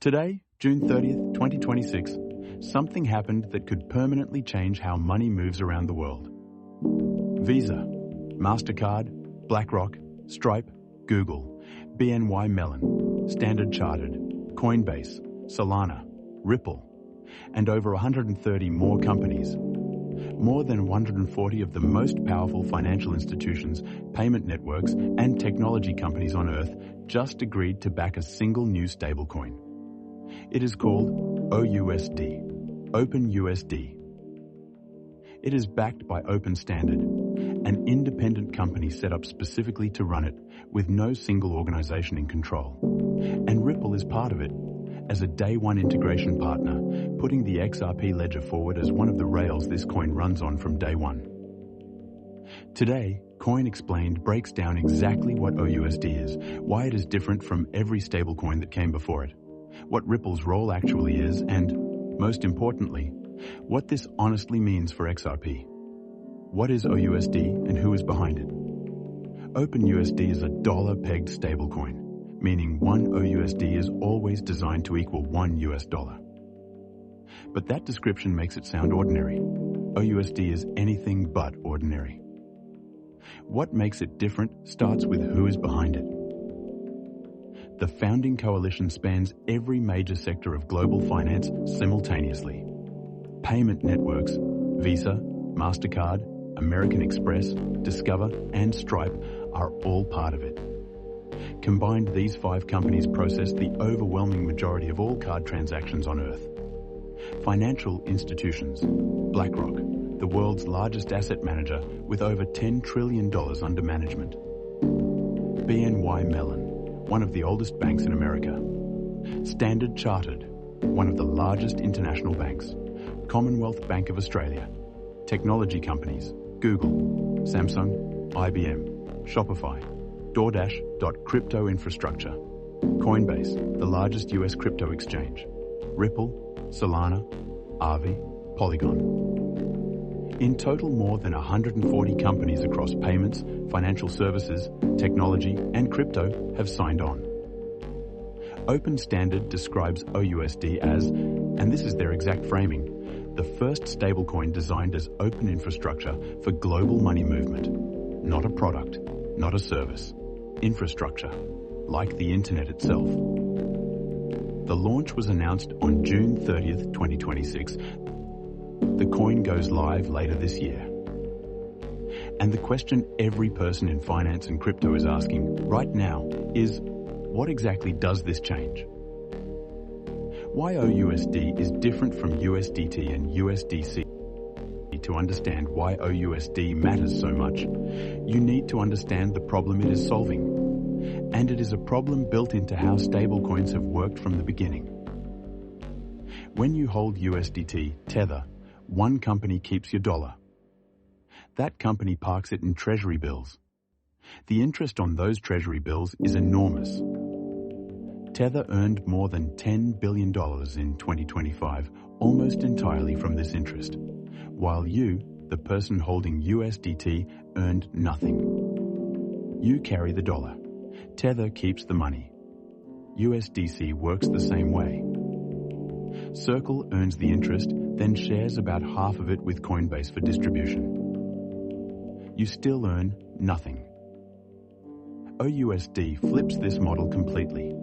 Today, June 30th, 2026, something happened that could permanently change how money moves around the world. Visa, Mastercard, BlackRock, Stripe, Google, BNY Mellon, Standard Chartered, Coinbase, Solana, Ripple, and over 130 more companies. More than 140 of the most powerful financial institutions, payment networks, and technology companies on Earth just agreed to back a single new stablecoin. It is called OUSD, OpenUSD. It is backed by Open Standard, an independent company set up specifically to run it, with no single organization in control. And Ripple is part of it, as a day one integration partner, putting the XRP Ledger forward as one of the rails this coin runs on from day one. Today, Coin Explained breaks down exactly what OUSD is, why it is different from every stablecoin that came before it, what Ripple's role actually is, and, most importantly, what this honestly means for XRP. What is OUSD and who is behind it? OpenUSD is a dollar-pegged stablecoin, meaning one OUSD is always designed to equal $1. But that description makes it sound ordinary. OUSD is anything but ordinary. What makes it different starts with who is behind it. The founding coalition spans every major sector of global finance simultaneously. Payment networks, Visa, Mastercard, American Express, Discover, and Stripe are all part of it. Combined, these 5 companies process the overwhelming majority of all card transactions on Earth. Financial institutions, BlackRock, the world's largest asset manager with over $10 trillion under management. BNY Mellon, one of the oldest banks in America. Standard Chartered, one of the largest international banks. Commonwealth Bank of Australia. Technology companies, Google, Samsung, IBM, Shopify, DoorDash. Crypto infrastructure. Coinbase, the largest US crypto exchange. Ripple, Solana, Aave, Polygon. In total, more than 140 companies across payments, financial services, technology, and crypto have signed on. Open Standard describes OUSD as, and this is their exact framing, the first stablecoin designed as open infrastructure for global money movement. Not a product, not a service. Infrastructure, like the internet itself. The launch was announced on June 30th, 2026. The coin goes live later this year. And the question every person in finance and crypto is asking right now is, what exactly does this change? Why OUSD is different from USDT and USDC. To understand why OUSD matters so much, you need to understand the problem it is solving. And it is a problem built into how stablecoins have worked from the beginning. When you hold USDT, Tether, one company keeps your dollar. That company parks it in treasury bills. The interest on those treasury bills is enormous. Tether earned more than $10 billion in 2025, almost entirely from this interest, while you, the person holding USDT, earned nothing. You carry the dollar. Tether keeps the money. USDC works the same way. Circle earns the interest, then shares about half of it with Coinbase for distribution. You still earn nothing. OUSD flips this model completely.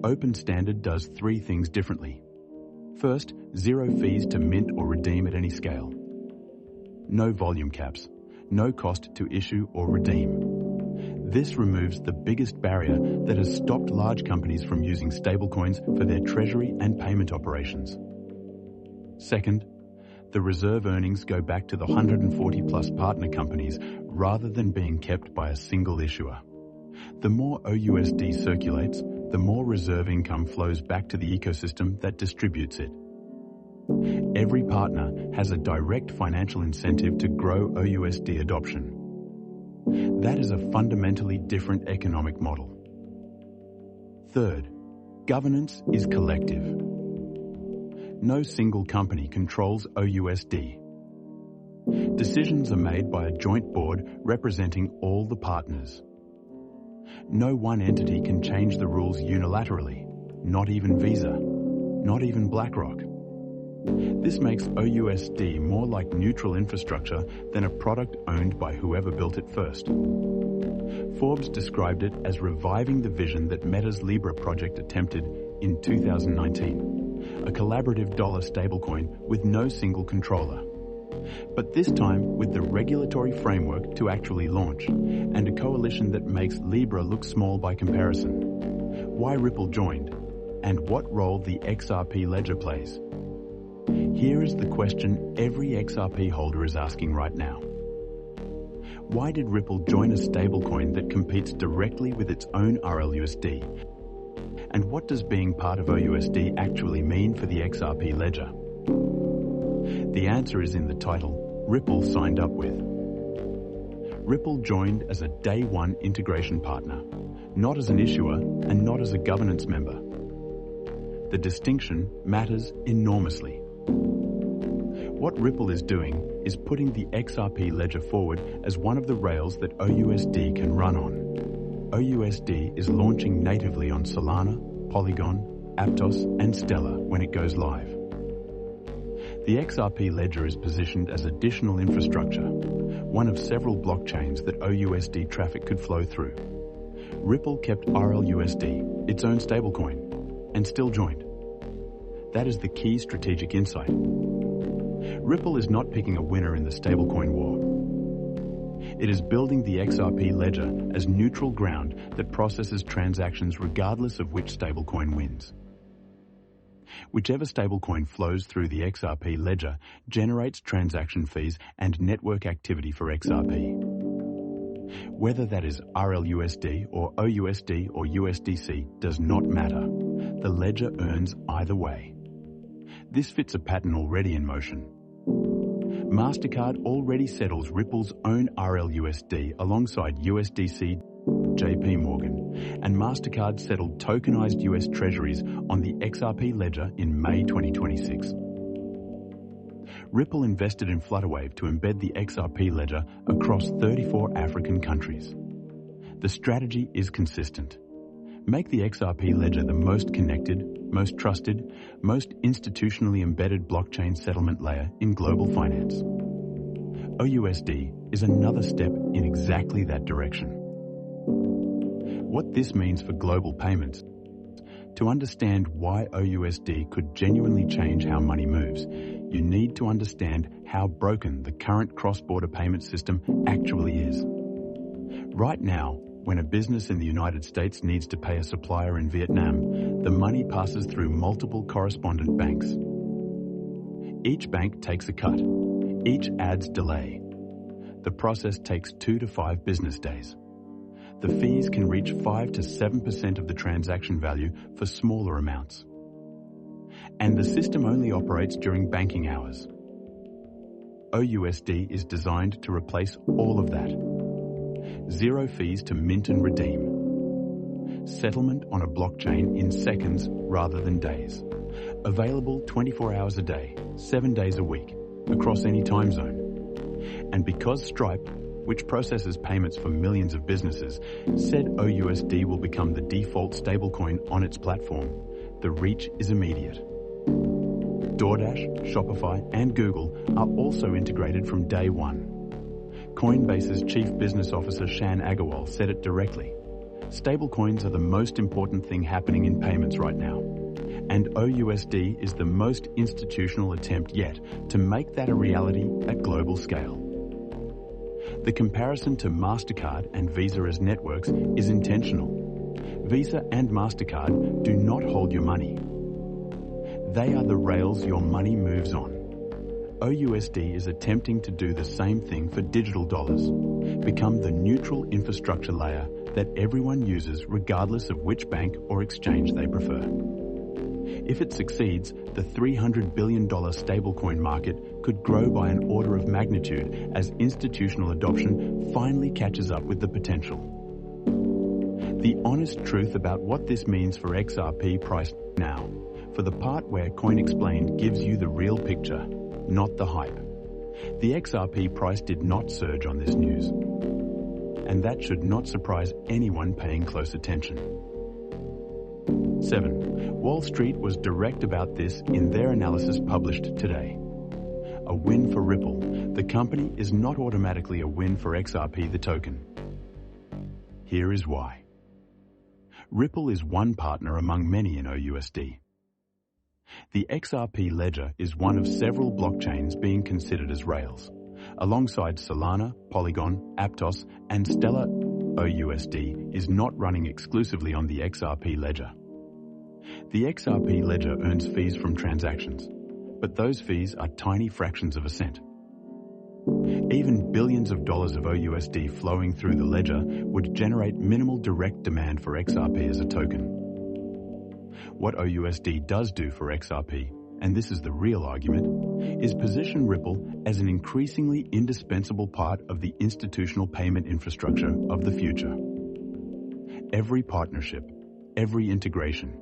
Open Standard does 3 things differently. First, 0 fees to mint or redeem at any scale. No volume caps. No cost to issue or redeem. This removes the biggest barrier that has stopped large companies from using stablecoins for their treasury and payment operations. Second, the reserve earnings go back to the 140 plus partner companies rather than being kept by a single issuer. The more OUSD circulates, the more reserve income flows back to the ecosystem that distributes it. Every partner has a direct financial incentive to grow OUSD adoption. That is a fundamentally different economic model. Third, governance is collective. No single company controls OUSD. Decisions are made by a joint board representing all the partners. No one entity can change the rules unilaterally, not even Visa. not even BlackRock. This makes OUSD more like neutral infrastructure than a product owned by whoever built it first. Forbes described it as reviving the vision that Meta's Libra project attempted in 2019, a collaborative dollar stablecoin with no single controller. But this time with the regulatory framework to actually launch, and a coalition that makes Libra look small by comparison. Why Ripple joined, and what role the XRP Ledger plays. Here is the question every XRP holder is asking right now. Why did Ripple join a stablecoin that competes directly with its own RLUSD? And what does being part of OUSD actually mean for the XRP Ledger? The answer is in the title Ripple signed up with. Ripple joined as a day one integration partner, not as an issuer and not as a governance member. The distinction matters enormously. What Ripple is doing is putting the XRP Ledger forward as one of the rails that OUSD can run on. OUSD is launching natively on Solana, Polygon, Aptos, and Stellar when it goes live. The XRP Ledger is positioned as additional infrastructure, one of several blockchains that OUSD traffic could flow through. Ripple kept RLUSD, its own stablecoin, and still joined. That is the key strategic insight. Ripple is not picking a winner in the stablecoin war. It is building the XRP Ledger as neutral ground that processes transactions regardless of which stablecoin wins. Whichever stablecoin flows through the XRP Ledger generates transaction fees and network activity for XRP. Whether that is RLUSD or OUSD or USDC does not matter. The ledger earns either way. This fits a pattern already in motion. Mastercard already settles Ripple's own RLUSD alongside USDC, JP Morgan, and Mastercard settled tokenized US Treasuries on the XRP Ledger in May 2026. Ripple invested in Flutterwave to embed the XRP Ledger across 34 African countries. The strategy is consistent. Make the XRP Ledger the most connected, most trusted, most institutionally embedded blockchain settlement layer in global finance. OUSD is another step in exactly that direction. What this means for global payments. To understand why OUSD could genuinely change how money moves, you need to understand how broken the current cross-border payment system actually is. Right now, when a business in the United States needs to pay a supplier in Vietnam, the money passes through multiple correspondent banks. Each bank takes a cut. Each adds delay. The process takes 2 to 5 business days. The fees can reach 5 to 7% of the transaction value for smaller amounts. And the system only operates during banking hours. OUSD is designed to replace all of that. 0 fees to mint and redeem. Settlement on a blockchain in seconds rather than days. Available 24 hours a day, 7 days a week, across any time zone. And because Stripe, which processes payments for millions of businesses, said OUSD will become the default stablecoin on its platform, the reach is immediate. DoorDash, Shopify, and Google are also integrated from day one. Coinbase's Chief Business Officer Shan Agarwal said it directly. Stablecoins are the most important thing happening in payments right now. And OUSD is the most institutional attempt yet to make that a reality at global scale. The comparison to Mastercard and Visa as networks is intentional. Visa and Mastercard do not hold your money. They are the rails your money moves on. OUSD is attempting to do the same thing for digital dollars, become the neutral infrastructure layer that everyone uses regardless of which bank or exchange they prefer. If it succeeds, the $300 billion stablecoin market could grow by an order of magnitude as institutional adoption finally catches up with the potential. The honest truth about what this means for XRP price now, for the part where Coin Explained gives you the real picture, not the hype. The XRP price did not surge on this news, and that should not surprise anyone paying close attention. 7. Wall Street was direct about this in their analysis published today. A win for Ripple, the company, is not automatically a win for XRP, the token. Here is why. Ripple is one partner among many in OUSD. The XRP Ledger is one of several blockchains being considered as rails. Alongside Solana, Polygon, Aptos, and Stellar, OUSD is not running exclusively on the XRP Ledger. The XRP Ledger earns fees from transactions, but those fees are tiny fractions of a cent. Even billions of dollars of OUSD flowing through the ledger would generate minimal direct demand for XRP as a token. What OUSD does do for XRP, and this is the real argument, is position Ripple as an increasingly indispensable part of the institutional payment infrastructure of the future. Every partnership, every integration,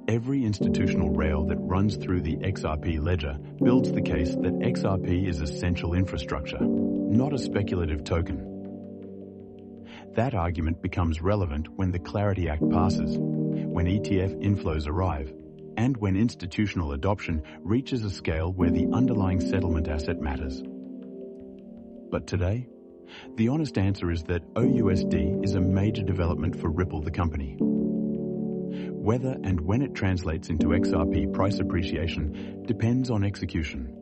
every institutional rail that runs through the XRP ledger builds the case that XRP is essential infrastructure, not a speculative token. That argument becomes relevant when the Clarity Act passes, when ETF inflows arrive, and when institutional adoption reaches a scale where the underlying settlement asset matters. But today, the honest answer is that OUSD is a major development for Ripple, the company. Whether and when it translates into XRP price appreciation depends on execution.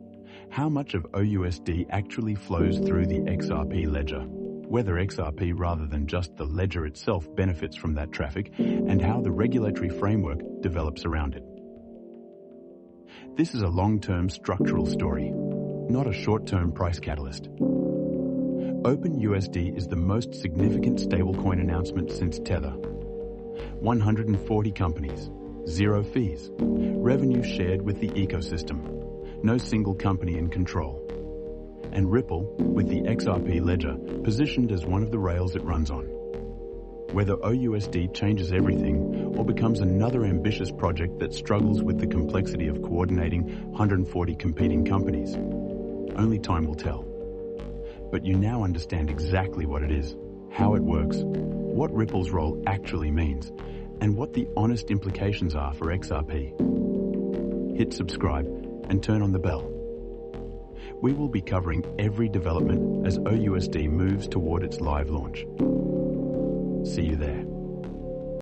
How much of OUSD actually flows through the XRP ledger, whether XRP rather than just the ledger itself benefits from that traffic, and how the regulatory framework develops around it. This is a long-term structural story, not a short-term price catalyst. OpenUSD is the most significant stablecoin announcement since Tether. 140 companies, 0 fees, revenue shared with the ecosystem, no single company in control. And Ripple, with the XRP ledger, positioned as one of the rails it runs on. Whether OUSD changes everything or becomes another ambitious project that struggles with the complexity of coordinating 140 competing companies, only time will tell. But you now understand exactly what it is, how it works, what Ripple's role actually means, and what the honest implications are for XRP. Hit subscribe and turn on the bell. We will be covering every development as OUSD moves toward its live launch. See you there.